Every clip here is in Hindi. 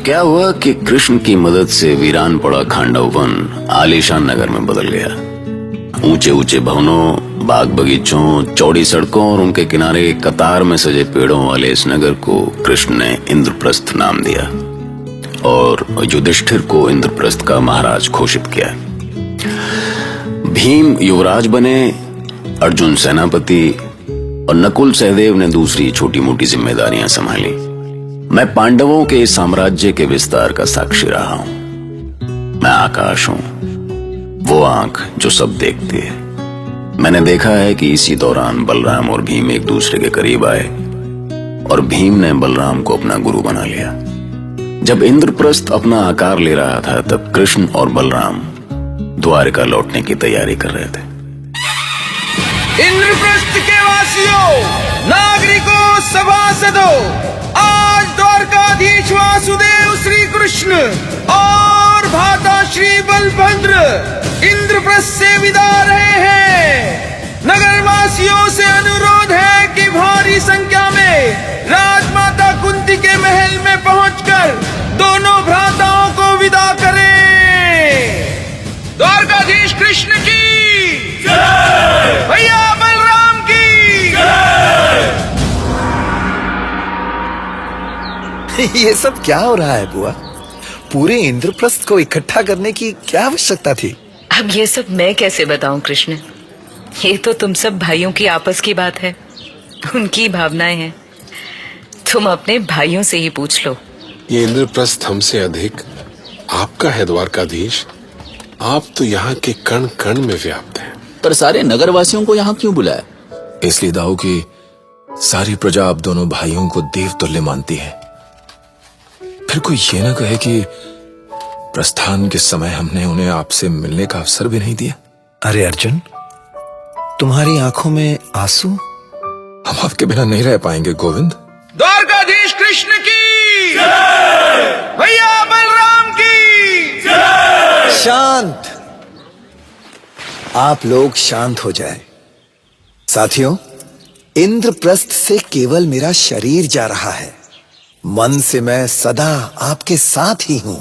क्या हुआ कि कृष्ण की मदद से वीरान पड़ा खांडव वन आलीशान नगर में बदल गया। ऊंचे ऊंचे भवनों, बाग बगीचों, चौड़ी सड़कों और उनके किनारे कतार में सजे पेड़ों वाले इस नगर को कृष्ण ने इंद्रप्रस्थ नाम दिया और युधिष्ठिर को इंद्रप्रस्थ का महाराज घोषित किया। भीम युवराज बने, अर्जुन सेनापति और नकुल सहदेव ने दूसरी छोटी मोटी जिम्मेदारियां संभाली। मैं पांडवों के साम्राज्य के विस्तार का साक्षी रहा हूं। मैं आकाश हूं, वो आंख जो सब देखती है। मैंने देखा है कि इसी दौरान बलराम और भीम एक दूसरे के करीब आए और भीम ने बलराम को अपना गुरु बना लिया। जब इंद्रप्रस्थ अपना आकार ले रहा था तब कृष्ण और बलराम द्वारका लौटने की तैयारी कर रहे थे। इंद्रप्रस्थ के वासियों, नागरिकों, सभासदों, आज द्वारकाधीश वासुदेव श्री कृष्ण और भ्राता श्री बलभद्र इंद्रप्रस्थ से विदा रहे हैं। नगर वासियों से अनुरोध है कि भारी संख्या में राजमाता कुंती के महल में पहुंचकर दोनों भ्राताओं को विदा करें। द्वारकाधीश कृष्ण की जय, भैया बलराम की जय। ये सब क्या हो रहा है बुआ? पूरे इंद्रप्रस्थ को इकट्ठा करने की क्या आवश्यकता थी? अब ये सब मैं कैसे बताऊं कृष्ण? ये तो तुम सब भाइयों की आपस की बात है, उनकी भावनाएं हैं। तुम अपने भाइयों से ही पूछ लो। ये इंद्रप्रस्थ हमसे अधिक आपका है द्वारकाधीश। आप तो यहाँ के कण कण में व्याप्त हैं। पर सारे नगरवासियों को यहाँ क्यों बुलाया? इसलिए दाऊ कि सारी प्रजा आप दोनों भाइयों को देवतुल्य मानती है। फिर कोई ये ना कहे कि प्रस्थान के समय हमने उन्हें आपसे मिलने का अवसर भी नहीं दिया। अरे अर्जुन, तुम्हारी आंखों में आंसू? हम आपके बिना नहीं रह पाएंगे गोविंद। द्वारकाधीश कृष्ण की जय, भैया बलराम की जय। शांत, आप लोग शांत हो जाएं। साथियों, इंद्रप्रस्थ से केवल मेरा शरीर जा रहा है, मन से मैं सदा आपके साथ ही हूं।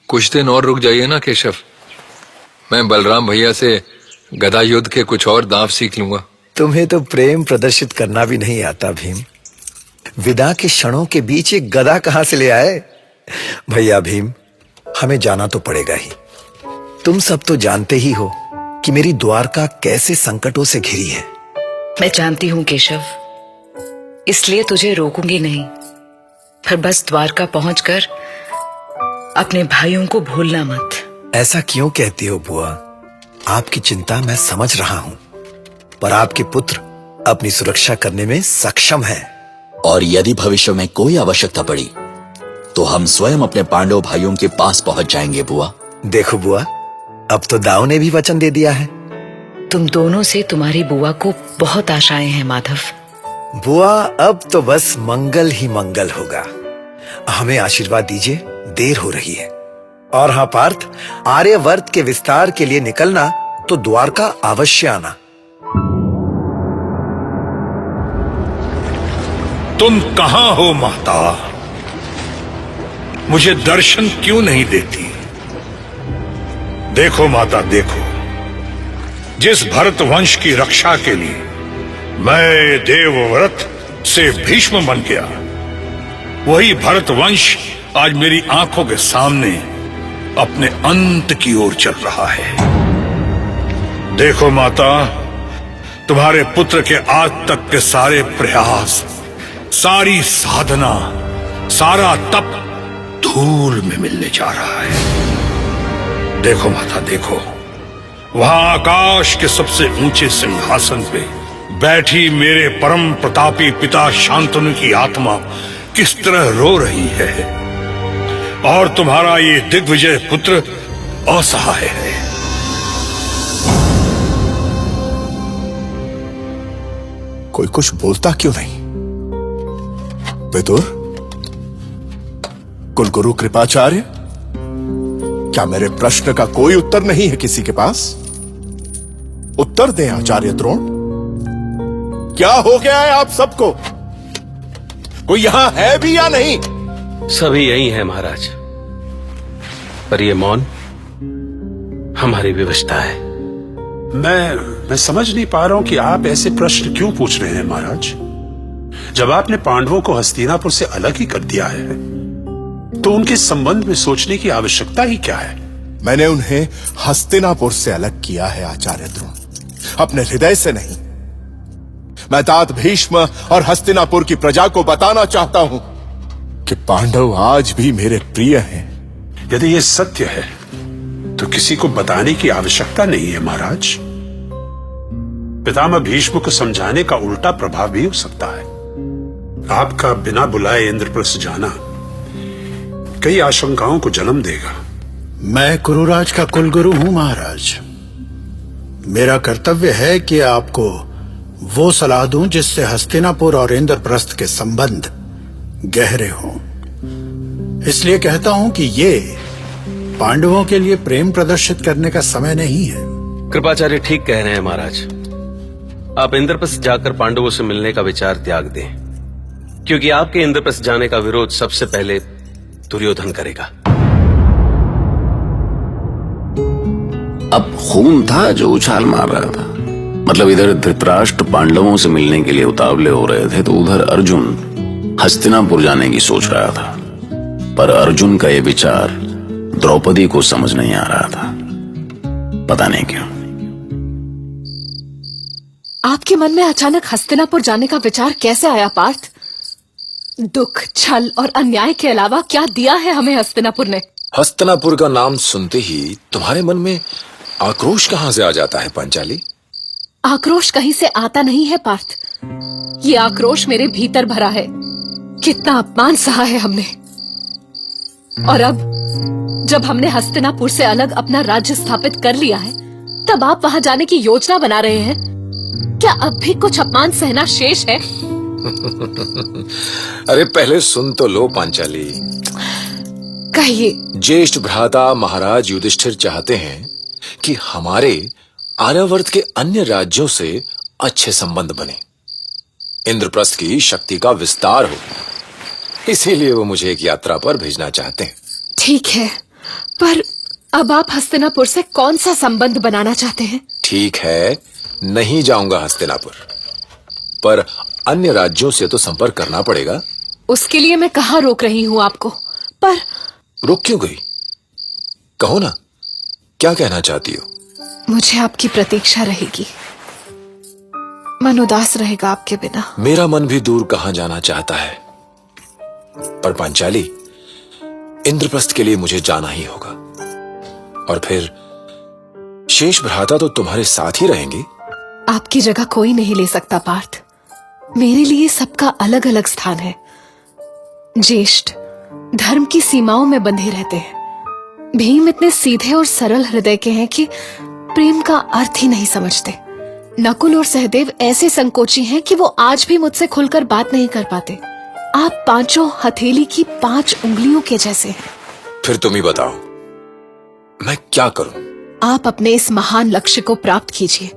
कुछ दिन और रुक जाइए ना केशव, मैं बलराम भैया से गदा युद्ध के कुछ और दांव सीख लूंगा। तुम्हें तो प्रेम प्रदर्शित करना भी नहीं आता भीम। विदा के क्षणों के बीच एक गदा कहां से ले आए? भैया भीम, हमें जाना तो पड़ेगा ही। तुम सब तो जानते ही हो कि मेरी द्वारका कैसे संकटों से घिरी है। मैं जानती हूँ केशव, इसलिए तुझे रोकूंगी नहीं, पर बस द्वारका पहुंचकर अपने भाइयों को भूलना मत। ऐसा क्यों कहती हो बुआ? आपकी चिंता मैं समझ रहा हूं, पर आपके पुत्र अपनी सुरक्षा करने में सक्षम है। और यदि भविष्य में कोई आवश्यकता पड़ी तो हम स्वयं अपने पांडव भाइयों के पास पहुंच जाएंगे बुआ। देखो बुआ, अब तो दाऊ ने भी वचन दे दिया है। तुम दोनों से तुम्हारी बुआ को बहुत आशाएं हैं माधव। बुआ, अब तो बस मंगल ही मंगल होगा। हमें आशीर्वाद दीजिए, देर हो रही है। और हाँ पार्थ, आर्यवर्त के विस्तार के लिए निकलना तो द्वारका अवश्य आना। तुम कहां हो माता? मुझे दर्शन क्यों नहीं देती? देखो माता, देखो, जिस भरत वंश की रक्षा के लिए मैं देवव्रत से भीष्म बन गया, वही भरत वंश आज मेरी आंखों के सामने अपने अंत की ओर चल रहा है। देखो माता, तुम्हारे पुत्र के आज तक के सारे प्रयास, सारी साधना, सारा तप धूल में मिलने जा रहा है। देखो माता, देखो, वहां आकाश के सबसे ऊंचे सिंहासन पे बैठी मेरे परम प्रतापी पिता शांतनु की आत्मा किस तरह रो रही है, और तुम्हारा ये दिग्विजय पुत्र असहाय है। कोई कुछ बोलता क्यों नहीं? विदुर, कुलगुरु कृपाचार्य, क्या मेरे प्रश्न का कोई उत्तर नहीं है किसी के पास? उत्तर दें आचार्य द्रोण। क्या हो गया है आप सबको? कोई यहां है भी या नहीं? सभी यही हैं महाराज, पर ये मौन हमारी विवशता है। मैं समझ नहीं पा रहा हूं कि आप ऐसे प्रश्न क्यों पूछ रहे हैं महाराज। जब आपने पांडवों को हस्तिनापुर से अलग ही कर दिया है तो उनके संबंध में सोचने की आवश्यकता ही क्या है। मैंने उन्हें हस्तिनापुर से अलग किया है आचार्य द्रोण, अपने हृदय से नहीं। मैं तात भीष्म और हस्तिनापुर की प्रजा को बताना चाहता हूं कि पांडव आज भी मेरे प्रिय हैं। यदि यह सत्य है तो किसी को बताने की आवश्यकता नहीं है महाराज। पितामह भीष्म को समझाने का उल्टा प्रभाव भी हो सकता है। आपका बिना बुलाए इंद्रप्रस्थ जाना कई आशंकाओं को जन्म देगा। मैं कुरुराज का कुलगुरु हूं महाराज। मेरा कर्तव्य है कि आपको वो सलाह दूं जिससे हस्तिनापुर और इंद्रप्रस्थ के संबंध गहरे हों। इसलिए कहता हूं कि ये पांडवों के लिए प्रेम प्रदर्शित करने का समय नहीं है। कृपाचार्य ठीक कह रहे हैं महाराज। आप इंद्रप्रस्थ जाकर पांडवों से मिलने का विचार त्याग दें, क्योंकि आपके इंद्रप्रस्थ जाने का विरोध सबसे पहले दुर्योधन करेगा। अब खून था जो उछाल मार रहा था। मतलब इधर धृतराष्ट्र पांडवों से मिलने के लिए उतावले हो रहे थे तो उधर अर्जुन हस्तिनापुर जाने की सोच रहा था। पर अर्जुन का यह विचार द्रौपदी को समझ नहीं आ रहा था, पता नहीं क्यों। आपके मन में अचानक हस्तिनापुर जाने का विचार कैसे आया पार्थ? दुख, छल और अन्याय के अलावा क्या दिया है हमें हस्तिनापुर ने? हस्तिनापुर का नाम सुनते ही तुम्हारे मन में आक्रोश कहां से आ जाता है पांचाली? आक्रोश कहीं से आता नहीं है पार्थ। ये आक्रोश मेरे भीतर भरा है। कितना अपमान सहा है हमने, और अब जब हमने हस्तिनापुर से अलग अपना राज्य स्थापित कर लिया है, तब आप वहां जाने की योजना बना रहे हैं। क्या अब भी कुछ अपमान सहना शेष है? अरे पहले सुन तो लो पांचाली। कहिए। ज्येष्ठ भ्राता महाराज युधिष्ठिर चाहते हैं कि हमारे आर्यावर्त के अन्य राज्यों से अच्छे संबंध बने, इंद्रप्रस्थ की शक्ति का विस्तार हो। इसीलिए वो मुझे एक यात्रा पर भेजना चाहते हैं। ठीक है, पर अब आप हस्तिनापुर से कौन सा संबंध बनाना चाहते हैं? ठीक है, नहीं जाऊंगा हस्तिनापुर, पर अन्य राज्यों से तो संपर्क करना पड़ेगा। उसके लिए मैं कहाँ रोक रही हूँ आपको, पर रुक क्यों गई? कहो ना, क्या कहना चाहती हो? मुझे आपकी प्रतीक्षा रहेगी। मन उदास रहेगा आपके बिना। मेरा मन भी दूर कहां जाना चाहता है, पर पांचाली, इंद्रप्रस्थ के लिए मुझे जाना ही होगा। और फिर शेष भ्राता तो तुम्हारे साथ ही रहेंगे। आपकी जगह कोई नहीं ले सकता पार्थ। मेरे लिए सबका अलग अलग स्थान है। ज्येष्ठ धर्म की सीमाओं में बंधे रहते हैं। भीम इतने सीधे और सरल हृदय के हैं कि प्रेम का अर्थ ही नहीं समझते। नकुल और सहदेव ऐसे संकोची हैं कि वो आज भी मुझसे खुलकर बात नहीं कर पाते। आप पांचों हथेली की 5 उंगलियों के जैसे हैं। फिर तुम ही बताओ, मैं क्या करूं? आप अपने इस महान लक्ष्य को प्राप्त कीजिए।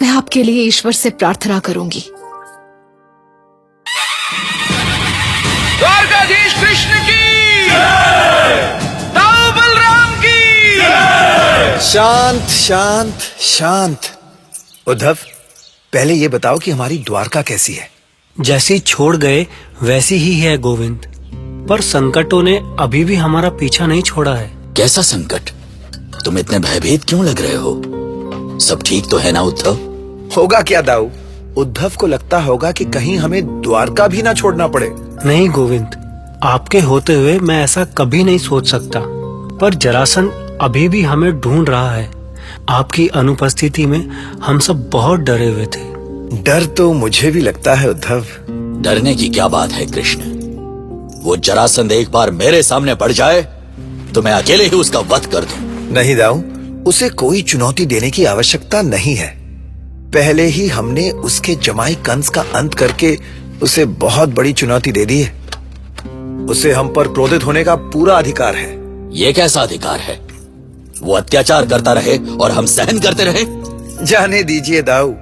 मैं आपके लिए ईश्वर से प्रार्थना करूंगी। द्वारकाधीश कृष्ण की, दाऊ बलराम की। शांत शांत शांत। उद्धव, पहले ये बताओ कि हमारी द्वारका कैसी है? जैसी छोड़ गए वैसी ही है गोविंद, पर संकटों ने अभी भी हमारा पीछा नहीं छोड़ा है। कैसा संकट? तुम इतने भयभीत क्यों लग रहे हो? सब ठीक तो है ना उद्धव? होगा क्या दाऊ? उद्धव को लगता होगा कि कहीं हमें द्वारका भी ना छोड़ना पड़े। नहीं गोविंद, आपके होते हुए मैं ऐसा कभी नहीं सोच सकता, पर जरासंध अभी भी हमें ढूंढ रहा है। आपकी अनुपस्थिति में हम सब बहुत डरे हुए थे। डर तो मुझे भी लगता है उद्धव। डरने की क्या बात है कृष्ण? वो जरासंध एक बार मेरे सामने पड़ जाए तो मैं अकेले ही उसका वध कर दूं। नहीं दाऊ, उसे कोई चुनौती देने की आवश्यकता नहीं है। पहले ही हमने उसके जमाई कंस का अंत करके उसे बहुत बड़ी चुनौती दे दी है। उसे हम पर क्रोधित होने का पूरा अधिकार है। ये कैसा अधिकार है? वो अत्याचार करता रहे और हम सहन करते रहे? जाने दीजिए दाऊ,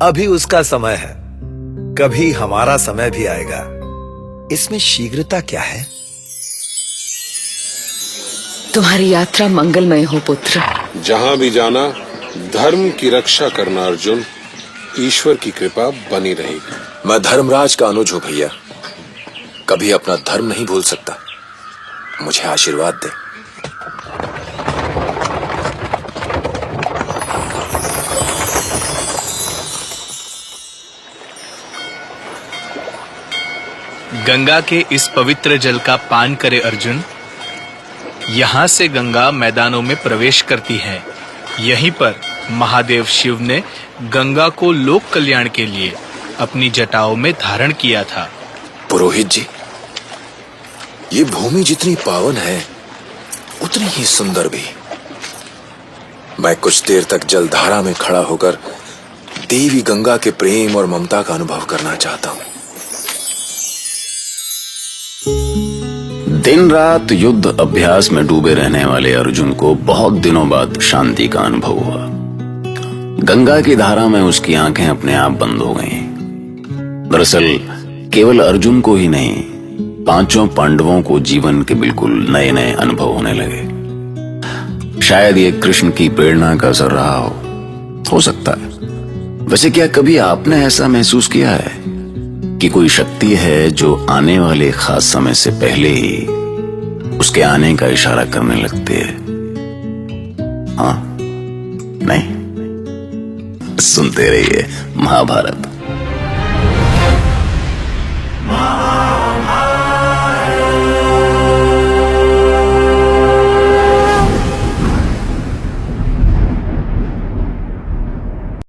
अभी उसका समय है, कभी हमारा समय भी आएगा। इसमें शीघ्रता क्या है? तुम्हारी यात्रा मंगलमय हो पुत्र। जहां भी जाना धर्म की रक्षा करना अर्जुन, ईश्वर की कृपा बनी रहेगी। मैं धर्मराज का अनुज हूं भैया, कभी अपना धर्म नहीं भूल सकता। मुझे आशीर्वाद दे। गंगा के इस पवित्र जल का पान करे अर्जुन। यहाँ से गंगा मैदानों में प्रवेश करती है। यहीं पर महादेव शिव ने गंगा को लोक कल्याण के लिए अपनी जटाओं में धारण किया था। पुरोहित जी, ये भूमि जितनी पावन है उतनी ही सुंदर भी। मैं कुछ देर तक जलधारा में खड़ा होकर देवी गंगा के प्रेम और ममता का अनुभव करना चाहता हूं। दिन रात युद्ध अभ्यास में डूबे रहने वाले अर्जुन को बहुत दिनों बाद शांति का अनुभव हुआ। गंगा की धारा में उसकी आंखें अपने आप बंद हो गईं। दरअसल केवल अर्जुन को ही नहीं, पांचों पांडवों को जीवन के बिल्कुल नए नए अनुभव होने लगे। शायद ये कृष्ण की प्रेरणा का असर रहा हो सकता है। वैसे क्या कभी आपने ऐसा महसूस किया है कि कोई शक्ति है जो आने वाले खास समय से पहले ही उसके आने का इशारा करने लगती है? हाँ? नहीं? सुनते रहिए महाभारत।